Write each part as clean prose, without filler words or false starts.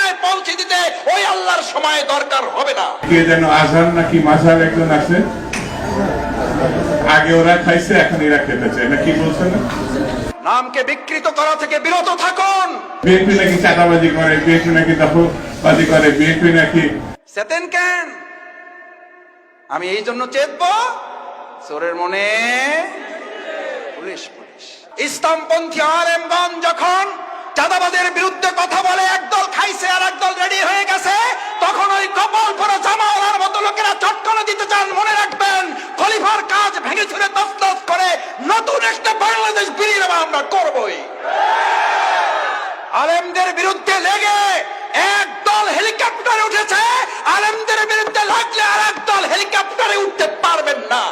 ঠিকানায় পৌঁছে দিতে ওই আল্লাহর সময় দরকার হবে না। কে যেন আজহার নাকি মাঝহার একজন আছে, আগে ওরা খাইছে এখন এরা খেতে চায় না, কি বলছেন? নামকে বিকৃত করা থেকে বিরত থাকুন। বিএনপি নাকি চাঁদাবাজি করে, বিএনপি নাকি দখলবাজি করে, বিএনপি নাকি চেতেন কেন? আমি এই জন্য চেতবো, চোরের মনে পুলিশ পুলিশ। ইসলামপন্থী আলেমগণ যখন চাঁদাবাজের বিরুদ্ধে কথা বলে, একদল খাইছে আর একদল রেডি হয়ে গেছে, তখন ওই কপাল পরা জামাওয়ালার মতো লোকেরা চটকানো দিতে চান। মনে রাখবেন, খলিফার কাজ ভেঙে ছুড়ে তছনছ করে নতুন একটা বাংলাদেশ বিনির্মাণ আমরা করবই। আলেমদের বিরুদ্ধে লেগে একদল হেলিকপ্টারে উঠেছে, আলেমদের বিরুদ্ধে লাগলে আর একদল হেলিকপ্টারে উঠতে পারবেন না।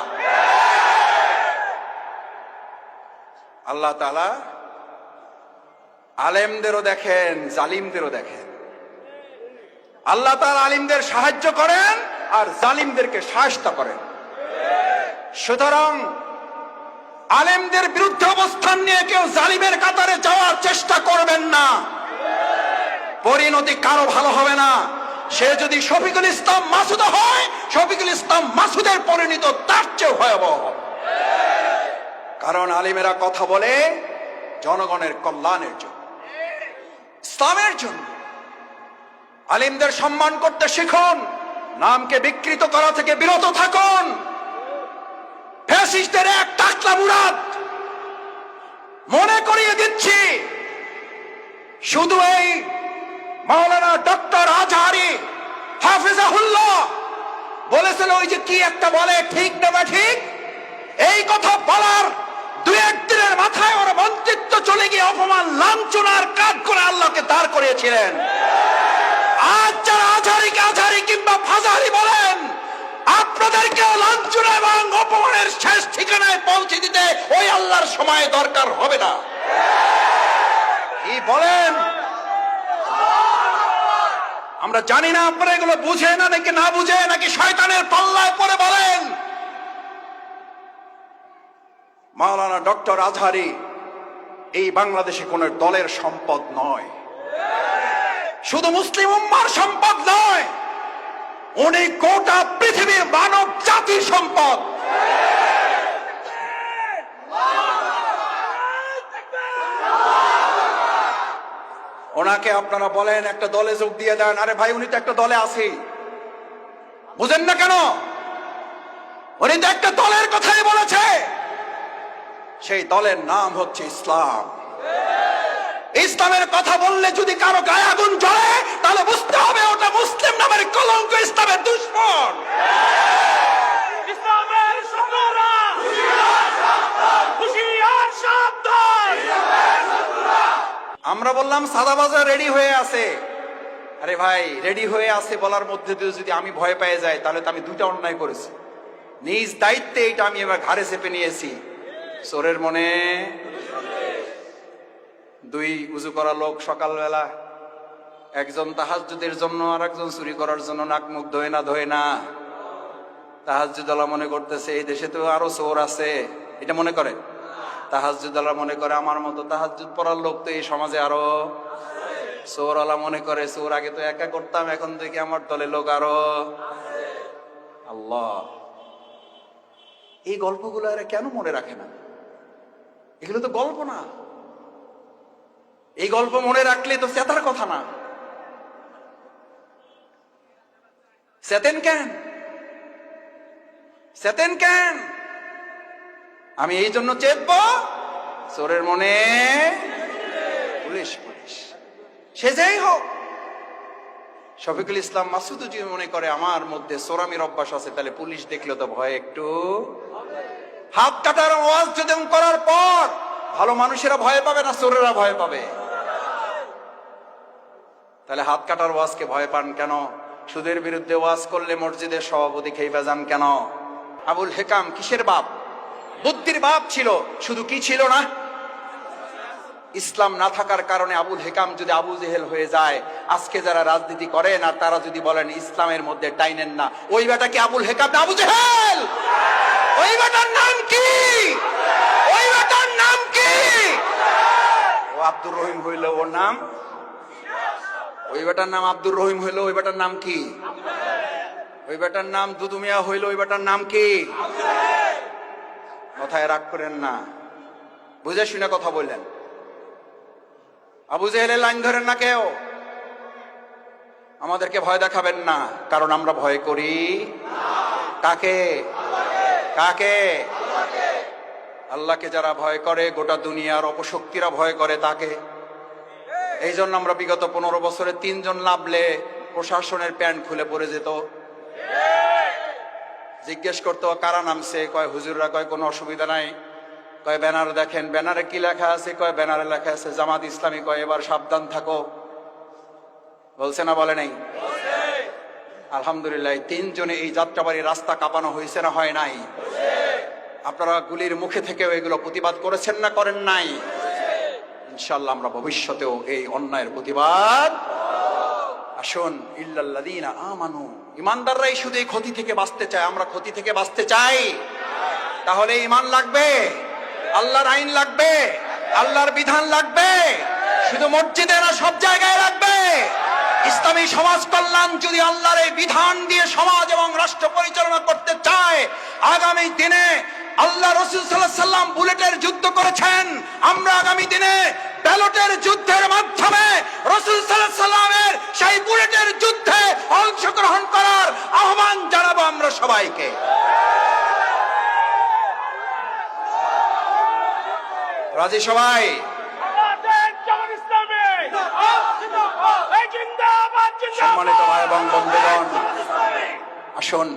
আল্লাহ তাআলা আলেমদেরও দেখেন, জালিমদেরও দেখেন। আল্লাহ তাআলা আলিমদের সাহায্য করেন আর জালিমদেরকে শায়েস্তা করেন। সুতরাং আলেমদের বিরুদ্ধে অবস্থান নিয়ে কেউ জালিমের কাতারে যাওয়ার চেষ্টা করবেন না, পরিণতি কারো ভালো হবে না। সে যদি শফিকুল ইসলাম মাসুদ হয়, শফিকুল ইসলাম মাসুদের পরিণতি তার চেয়ে ভয়াবহ। কারণ আলিমেরা কথা বলে জনগণের কল্যাণের জন্য, ইসলামের জন্য। আলিমদের সম্মান করতে শিখুন, নামকে বিকৃত করা থেকে বিরত থাকুন। ফ্যাসিস্টদের এক টাকলা মুরাদ মনে করিয়ে দিচ্ছি, শুধু এই মাওলানা ডক্টর আজহারি হাফিজাহুল্লাহ বলেছিল, ওই যে কি একটা বলে, ঠিক না ঠিক, এই কথা বলার দুই একদিনের মাথায় ওর মন্ত্রিত্ব চলে গিয়ে অপমান লাঞ্ছনার কাজ করে আল্লাহকে দাঁড় করিয়েছিলেন। আজ যারা আজহারিকে আজহারি কিংবা ফাজারি বলেন, আপনাদেরকে লাঞ্ছনা এবং অপমানের শেষ ঠিকানায় পৌঁছে দিতে ওই আল্লাহর সময় দরকার হবে না। কি বলেন? আমরা জানি না আপনারা এগুলো বুঝে না নাকি না বুঝে, নাকি শয়তানের পাল্লায় পড়ে বলেন। মাওলানা ডক্টর আজহারি এই বাংলাদেশে কোন দলের সম্পদ নয়, শুধু মুসলিম উম্মার সম্পদ নয়, উনি গোটা পৃথিবীর মানব জাতির সম্পদ। ওনাকে আপনারা বলেন একটা দলে যোগ দিয়ে দেন, আরে ভাই উনি তো একটা দলে আছে, বুঝেন না কেন? উনি তো একটা দলের কথাই বলেছে, সেই দলের নাম হচ্ছে ইসলাম। ইসলামের কথা বললে যদি কারো গায়ে আগুন জ্বলে, তাহলে বুঝতে হবে ওটা মুসলিম নামের কলঙ্ক, ইসলামের দুশমন। ইসলামের শত্রুরা হুঁশিয়ার সাবধান। আমরা বললাম সাদাবাজার রেডি হয়ে আছে। আরে ভাই, রেডি হয়ে আছে বলার মধ্যে দিয়ে যদি আমি ভয় পেয়ে যাই, তাহলে তো আমি দুইটা অন্যায় করেছি। নিজ দায়িত্বে এটা আমি এবার ঘাড়ে চেপে নিয়েছি। চোরের মনে দুই উজু করা লোক সকালবেলা, একজন তাহাজ্জুদের জন্য আর একজন চুরি করার জন্য নাক মুখ ধোয় না। তাহাজ্জুদওয়ালা মনে করতেছে এই দেশে তো আরো চোর আছে, এটা মনে করে। তাহাজ্জুদওয়ালা মনে করে আমার মতো তাহাজ্জুদ পড়ার লোক তো এই সমাজে আরো। চোরওয়ালা মনে করে চোর আগে তো একা করতাম, এখন থেকে আমার দলে লোক আরো। আল্লাহ, এই গল্পগুলো এরা কেন মনে রাখে না? এগুলো তো গল্প না, এই গল্প মনে রাখলে তো চেতার কথা না। চেতেন কেন? চেতেন কেন? আমি এই জন্য চেতবো, চোরের মনে পুলিশ পুলিশ। সে যেই হোক, শফিকুল ইসলাম মাসুদ যদি মনে করে আমার মধ্যে চোরামির অভ্যাস আছে, তাহলে পুলিশ দেখলে তো ভয় একটু। হাত কাটার আওয়াজ যদি করার পর ভালো মানুষেরা ভয় পাবে না চোরেরা ভয় পাবে? তাহলে হাত কাটার ওয়াজকে ভয় পান কেন? সুদের বিরুদ্ধে ওয়াজ করলে মসজিদের সভাপতি খেইবা যান কেন? আবুল হেকাম কিসের বাপ? বুদ্ধির বাপ ছিল, শুধু কি ছিল না? ইসলাম না থাকার কারণে আবুল হেকাম যদি আবু জেহেল হয়ে যায়, আজকে যারা রাজনীতি করেন আর তারা যদি বলেন ইসলামের মধ্যে টাইনেন না, ওই বেটা কি আবুল হেকাম না আবু জেহেল? ওই বেটার নাম কি? ওই বেটার নাম কি? ও আব্দুর রহিম হইল ওর নাম, ওই বেটার নাম আব্দুর রহিম হইলো, ওই বেটার নাম কি? ওই বেটার নাম দুদু মিয়া হইলো, ওই বেটার নাম কি? কথায় রাগ করেন না, বুঝে শুনে কথা বললেন। আবু জেহেলের লাইন ধরেন না কেউ, আমাদেরকে ভয় দেখাবেন না, কারণ আমরা ভয় করি কাকে? কাকে? আল্লাহকে যারা ভয় করে, গোটা দুনিয়ার অপশক্তিরা ভয় করে তাকে। এই জন্য আমরা বিগত 15 বছরে 3 জন নামলে প্রশাসনের প্যান্ট খুলে পড়ে যেত। জিজ্ঞেস করতো কারা নামছে, কয় হুজুররা, কয় কোনো অসুবিধা নাই, কয় ব্যানার দেখেন, ব্যানারে কি লেখা আছে, কয় ব্যানারে লেখা আছে জামাত ইসলামী, কয় এবার সাবধান থাকো। বলছে না বলে নাই? আলহামদুলিল্লাহ 3 জনে এই যাত্রাবাড়ি রাস্তা কাঁপানো হয়েছে না হয় নাই? আপনারা গুলির মুখে থেকেও এগুলো প্রতিবাদ করেছেন না করেন নাই? ইনশাআল্লাহ আমরা ভবিষ্যতেও এই অন্যায়ের প্রতিবাদ। আসুন, ইল্লাল্লাযীনা আমানু, ইমানদাররাই শুধু এই ক্ষতি থেকে বাঁচতে চায়। আমরা ক্ষতি থেকে বাঁচতে চাই, তাহলে ঈমান লাগবে, আল্লাহর আইন লাগবে, আল্লাহর বিধান লাগবে। শুধু মসজিদে না, সব জায়গায় লাগবে। ইসলামী সমাজ কল্যাণ যদি আল্লাহর এই বিধান দিয়ে সমাজ এবং রাষ্ট্র পরিচালনা করতে চায়, আগামী দিনে আল্লাহ রাসূল সাল্লাল্লাহু আলাইহি সাল্লাম বুলেটের যুদ্ধ করেছেন, আমরা আগামী দিনে ব্যালটের যুদ্ধের মাধ্যমে রাসূল সাল্লাল্লাহু আলাইহি সাল্লামের সেই বুলেটের যুদ্ধে অংশগ্রহণ করার আহ্বান জানাবো আমরা সবাইকে। রাজি সবাই? সম্মানিত ভাই এবং বন্ধুগণ, আসুন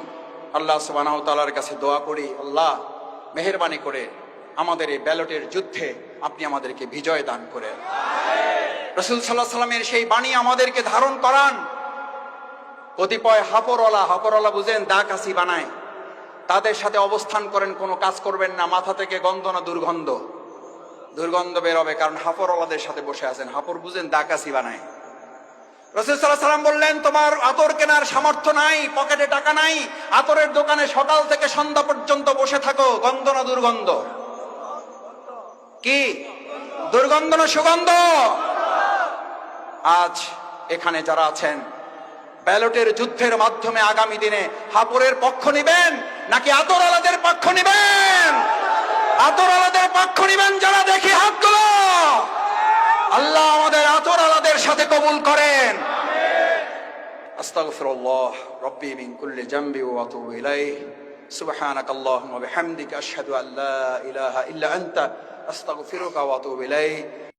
আল্লাহ সুবহানাহু ওয়া তাআলার কাছে দোয়া করি, আল্লাহ মেহেরবানি করে আমাদের এই ব্যালটের যুদ্ধে আপনি আমাদেরকে বিজয় দান করেন। রাসূল সাল্লাল্লাহু আলাইহি সাল্লামের সেই বাণী আমাদেরকে ধারণ করান। কতিপয় হাপরওয়ালা বুঝেন, দা কাশি বানায়, তাদের সাথে অবস্থান করেন, কোনো কাজ করবেন না। মাথা থেকে গন্ধ না দুর্গন্ধ বেরোবে, কারণ হাপরওয়ালাদের সাথে বসে আছেন। হাপর বুঝেন, দা কাশি বানায়। রাসূল সাল্লাল্লাহু আলাইহি সাল্লাম বললেন, তোমার আতর কেনার সামর্থ্য নাই, পকেটে টাকা নাই, আতরের দোকানে সকাল থেকে সন্ধ্যা পর্যন্ত বসে থাকো। গন্ধ না দুর্গন্ধ? কি দুর্গন্ধ না সুগন্ধ? আজ এখানে যারা আছেন, ব্যালটের যুদ্ধের মাধ্যমে আগামী দিনে হাপরের পক্ষ নিবেন নাকি আতরওয়ালাদের পক্ষ নিবেন? আতরওয়ালাদের পক্ষ নিবেন যারা, দেখি হাতগুলো। আল্লাহ আমাদের আতরওয়ালাদের সাথে কবুল করেন। আস্তাগফিরুল্লাহ রাব্বি মিন কুল্লি জামবি ওয়া আতুবু ইলাইহি। সুবহানাকাল্লাহুম্মা ওয়া বিহামদিকা আশহাদু আল্লা ইলাহা ইল্লা আনতা আস্তাগফিরুকা ওয়া আতুবু ইলাইক।